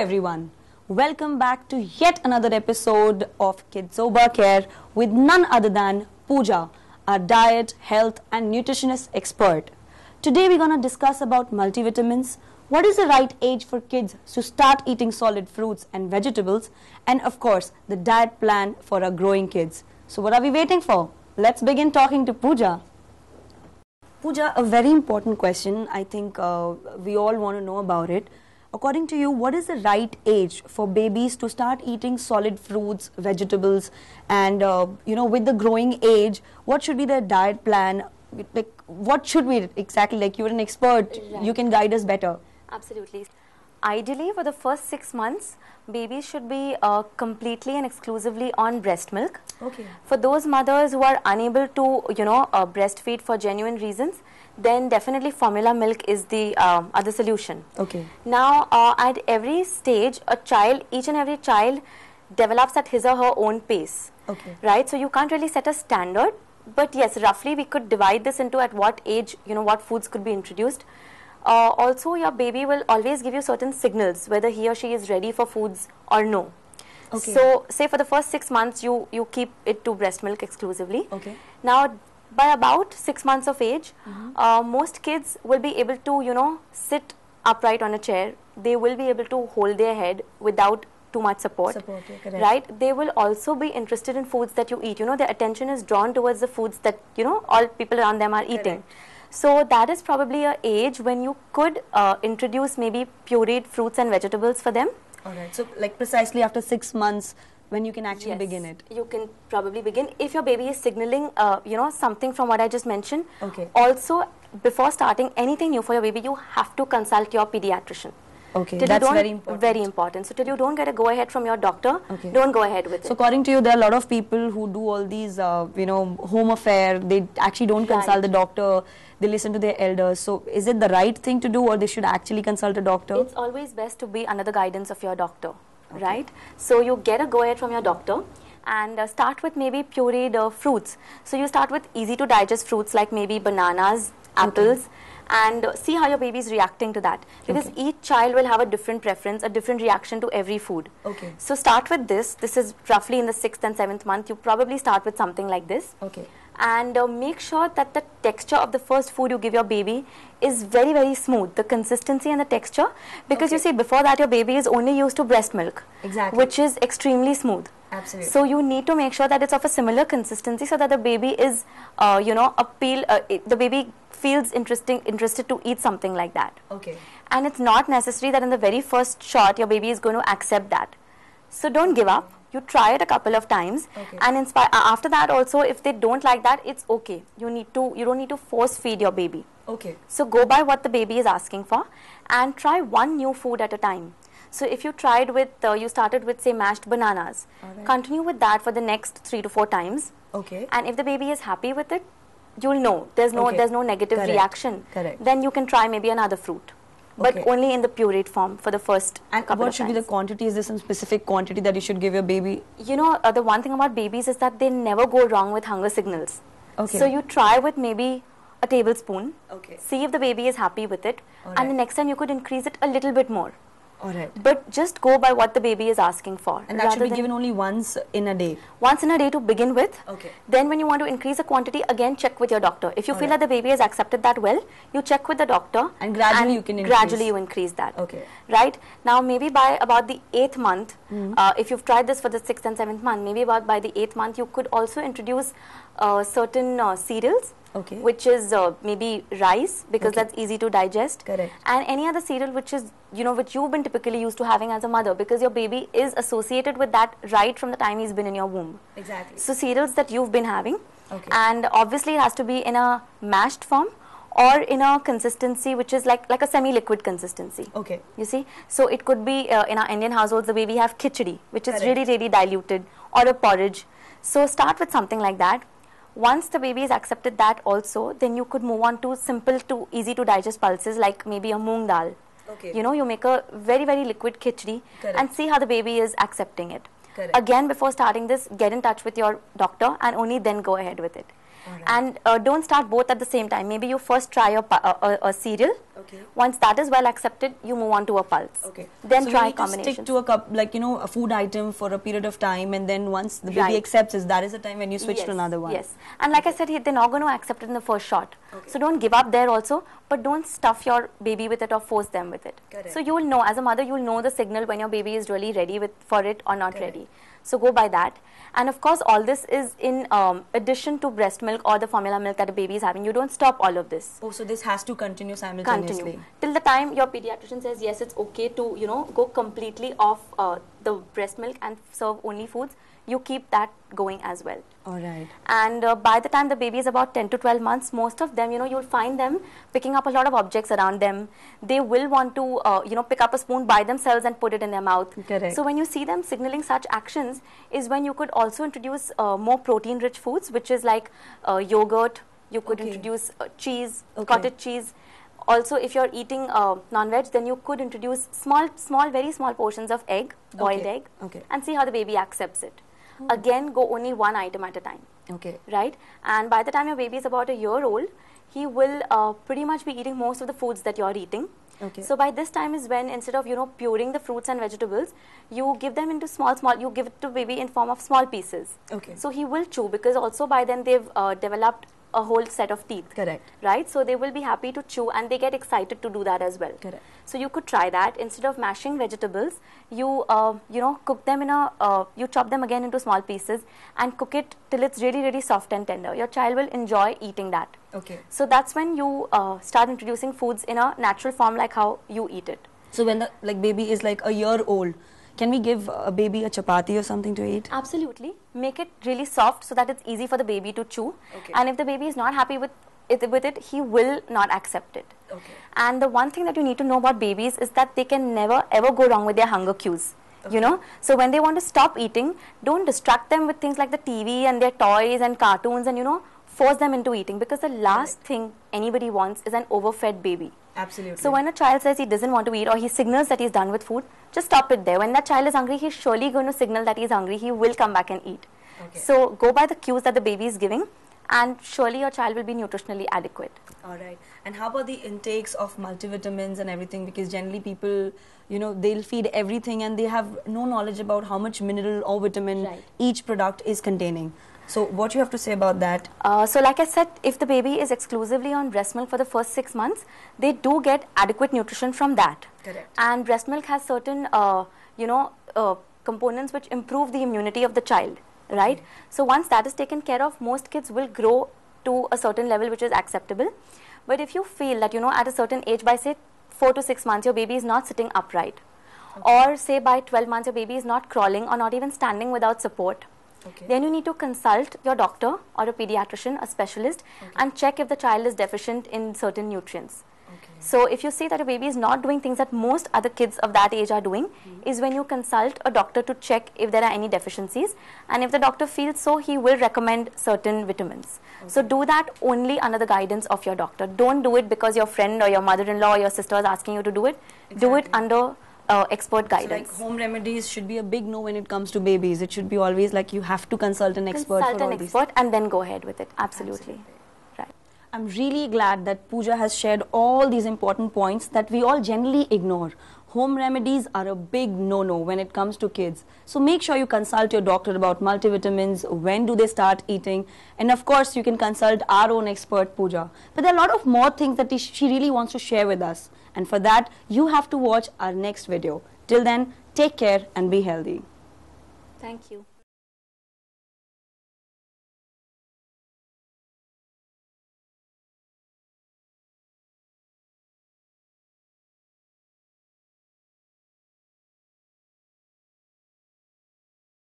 everyone. Welcome back to yet another episode of Kidzoba Care with none other than Pooja, our diet, health and nutritionist expert. Today we're going to discuss about multivitamins, what is the right age for kids to start eating solid fruits and vegetables, and of course the diet plan for our growing kids. So what are we waiting for? Let's begin talking to Pooja. Pooja, a very important question. I think we all want to know about it. According to you, what is the right age for babies to start eating solid fruits, vegetables, and with the growing age, what should be their diet plan? Like, what should we exactly? Like, you're an expert, Right. you can guide us better. Absolutely. Ideally, for the first 6 months, babies should be completely and exclusively on breast milk. Okay. For those mothers who are unable to, breastfeed for genuine reasons, then definitely formula milk is the other solution. Okay. Now, at every stage, each and every child develops at his or her own pace. Okay. Right? So you can't really set a standard, but yes, roughly we could divide this into at what age, what foods could be introduced. Also, your baby will always give you certain signals whether he or she is ready for foods or no. Okay. So, say for the first 6 months, you keep it to breast milk exclusively. Okay. Now, by about 6 months of age, most kids will be able to, sit upright on a chair. They will be able to hold their head without too much support. Yeah, correct. Right? They will also be interested in foods that you eat. Their attention is drawn towards the foods that, all people around them are eating. Correct. So that is probably an age when you could introduce maybe pureed fruits and vegetables for them. Alright, so like precisely after 6 months when you can actually Yes, begin it. you can probably begin if your baby is signaling, something from what I just mentioned. Okay. Also, before starting anything new for your baby, you have to consult your pediatrician. Okay, Till you that's don't- very important. Very important. So till you don't get a go ahead from your doctor, Okay. don't go ahead with So it. according to you, there are a lot of people who do all these, home affair. They actually don't consult Right. the doctor. They listen to their elders. So is it the right thing to do, or they should actually consult a doctor? It's always best to be under the guidance of your doctor, right? So you get a go ahead from your doctor and start with maybe pureed fruits. So you start with easy to digest fruits like maybe bananas, apples, and see how your baby is reacting to that. Because each child will have a different preference, a different reaction to every food. Okay. So start with this. This is roughly in the 6th and 7th month. You probably start with something like this. Okay. And make sure that the texture of the first food you give your baby is very, very smooth, the consistency and the texture, because you see before that your baby is only used to breast milk, Exactly. which is extremely smooth. Absolutely. So you need to make sure that it's of a similar consistency so that the baby is, the baby feels interested to eat something like that. Okay. And it's not necessary that in the very first shot your baby is going to accept that. So don't give up. You try it a couple of times, Okay. and after that also, if they don't like that, it's okay. You don't need to force feed your baby. Okay. So go by what the baby is asking for, and try one new food at a time. So if you started with say mashed bananas, Alright. continue with that for the next 3 to 4 times. Okay. And if the baby is happy with it, you'll know there's no negative Correct. reaction. Correct. Then you can try maybe another fruit, but Okay. only in the pureed form for the first And couple what of should be the times. quantity? Is there some specific quantity that you should give your baby? The one thing about babies is that they never go wrong with hunger signals. Okay. So you try with maybe a tablespoon. Okay. See if the baby is happy with it, Alright. and the next time you could increase it a little bit more. Alright. But just go by what the baby is asking for. And that should rather be than given only once in a day. once in a day to begin with. Okay. Then when you want to increase the quantity, again check with your doctor. If you feel Alright. that the baby has accepted that well, you check with the doctor. And gradually you can increase. Gradually you increase that. Okay. Right? Now maybe by about the 8th month, if you've tried this for the 6th and 7th month, maybe by the 8th month you could also introduce certain cereals. Okay. Which is maybe rice, because Okay. that's easy to digest. Correct. And any other cereal which is, which you've been typically used to having as a mother, because your baby is associated with that right from the time he's been in your womb. Exactly. So cereals that you've been having. Okay. And obviously it has to be in a mashed form or in a consistency which is like a semi-liquid consistency. Okay. You see, so it could be in our Indian households the way we have khichdi, which is Correct. really, really diluted, or a porridge. So start with something like that. Once the baby has accepted that also, then you could move on to simple to easy to digest pulses like maybe a moong dal. Okay. You make a very, very liquid khichdi Correct. and see how the baby is accepting it. Correct. Again, before starting this, get in touch with your doctor and only then go ahead with it. Alright. And don't start both at the same time. Maybe you first try a cereal Okay. Once that is well accepted, you move on to a pulse. Okay. Then so try you need to combinations. stick to a cup, like, you know, a food item for a period of time, and then once the baby Right. accepts it, that is the time when you switch Yes, to another one. Yes. And like I said, they're not going to accept it in the first shot. Okay. So don't give up there also, but don't stuff your baby with it or force them with it. Correct. So you will know, as a mother, you will know the signal when your baby is really ready for it or not Correct. ready. So go by that. And of course, all this is in addition to breast milk or the formula milk that a baby is having. You don't stop all of this. Oh, so this has to continue simultaneously. Continue till the time your pediatrician says yes, it's okay to, you know, go completely off the breast milk and serve only foods. You keep that going as well. All right. And by the time the baby is about 10 to 12 months, most of them, you know, you'll find them picking up a lot of objects around them. They will want to, you know, pick up a spoon by themselves and put it in their mouth. Correct. So when you see them signaling such actions is when you could also introduce more protein-rich foods, which is like yogurt. You could Okay. introduce cheese, Okay. cottage cheese. Also, if you're eating non-veg, then you could introduce very small portions of egg, boiled Okay. egg, Okay. and see how the baby accepts it. Again, go only one item at a time. Okay. Right? And by the time your baby is about a year old, he will pretty much be eating most of the foods that you're eating. Okay. So by this time is when, instead of, you know, puring the fruits and vegetables, you give them into small, you give it to baby in form of small pieces. Okay. So he will chew, because also by then they've developed a whole set of teeth. Correct. Right? So they will be happy to chew and they get excited to do that as well. Correct. So you could try that. Instead of mashing vegetables, you know, cook them in a, you chop them again into small pieces and cook it till it's really, really soft and tender. Your child will enjoy eating that. Okay. So that's when you start introducing foods in a natural form, like how you eat it. So when the baby is like a year old, can we give a baby a chapati or something to eat? Absolutely. Make it really soft so that it's easy for the baby to chew. Okay. And if the baby is not happy with it, he will not accept it. Okay. And the one thing that you need to know about babies is that they can never ever go wrong with their hunger cues. You know, so when they want to stop eating, don't distract them with things like the TV and their toys and cartoons, and, you know, force them into eating, because the last thing anybody wants is an overfed baby. Absolutely. So when a child says he doesn't want to eat, or he signals that he's done with food, just stop it there. When that child is hungry, he's surely going to signal that he's hungry. He will come back and eat. Okay. So go by the cues that the baby is giving, and surely your child will be nutritionally adequate. All right. And how about the intakes of multivitamins and everything? Because generally people, you know, they'll feed everything and they have no knowledge about how much mineral or vitamin Right. each product is containing. So what you have to say about that? So like I said, if the baby is exclusively on breast milk for the first 6 months, they do get adequate nutrition from that. Correct. And breast milk has certain, you know, components which improve the immunity of the child, right? So once that is taken care of, most kids will grow to a certain level which is acceptable. But if you feel that, you know, at a certain age, by say 4 to 6 months, your baby is not sitting upright, or say by 12 months, your baby is not crawling or not even standing without support, Okay. then you need to consult your doctor or a pediatrician, a specialist, and check if the child is deficient in certain nutrients. Okay. So if you see that a baby is not doing things that most other kids of that age are doing, is when you consult a doctor to check if there are any deficiencies, and if the doctor feels so, he will recommend certain vitamins. So do that only under the guidance of your doctor. Don't do it because your friend or your mother-in-law or your sister is asking you to do it. Do it Exactly. under expert So guidance. like home remedies should be a big no when it comes to babies. It should be always like you have to consult an expert Consult for all an these. expert and then go ahead with it. Absolutely. Right. I'm really glad that Pooja has shared all these important points that we all generally ignore. Home remedies are a big no-no when it comes to kids. So make sure you consult your doctor about multivitamins, when do they start eating, and of course you can consult our own expert Pooja. But there are a lot of more things that she really wants to share with us. And for that, you have to watch our next video. Till then, take care and be healthy. Thank you.